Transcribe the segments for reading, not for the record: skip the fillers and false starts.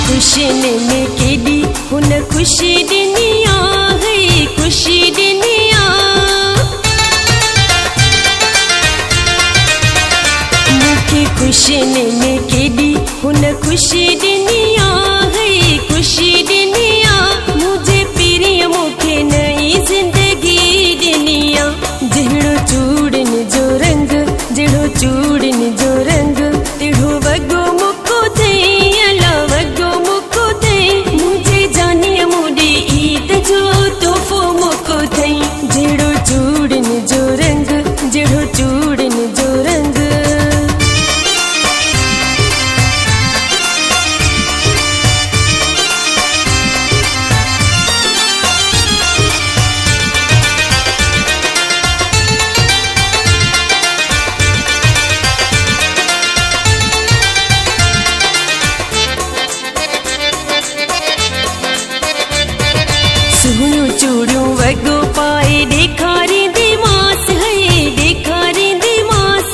खुशन में केडी हुन खुशी दुनिया है खुशी दुनिया। मुखे खुशन में केडी हुन खुशी दुनिया है खुशी दुनिया। मुझे प्रिय मुखे नई जिंदगी दुनिया। जहिड़ो चूड़न जो रंग जहिड़ो चूड़न जो रंग तिड़ो वगो मुको थई अला वगो मुको थई। मुझे जानिए मुड़ी ईद जो तोहफो मुको थई। जहिड़ो चूड़न जो रंग जहिड़ो चूड़न जो रंग। सुनो चूड़ियों वगो पाए देखारी दिमास है देखारी दिमास।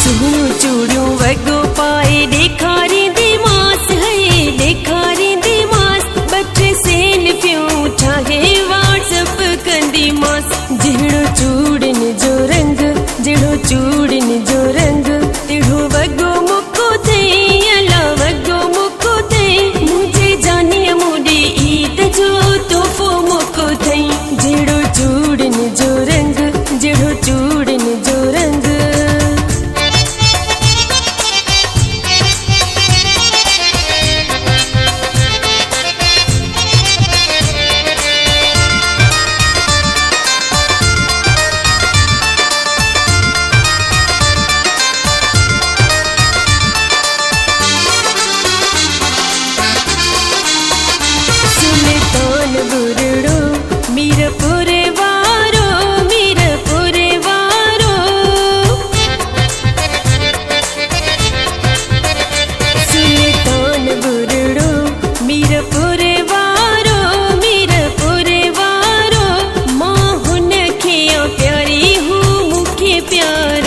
सुनो चूड़ियों वगो पाए देखारी दिमास है देखारी दिमास। बच्चे सेल्फियों ठाहे व्हाट्सएप कंदी मास। जहिड़ो चूड़न जो रंग जहिड़ो चूड़न जो रंग तिड़ो वगो मुको थई अला वगो मुको थई। मुझे जानिए मुड़ी ईद जो तोहफो मुको थई। जहिड़ो चूड़न जो रंग जहिड़ो चूड़न जो रंग। सुल्तान बुरड़ो मीरपुर वारो मीरपुर वारो। सुल्तान बुरड़ो मीरपुर वारो मीरपुर वारो। मां हुन खे प्यारी हूँ मुखे प्यार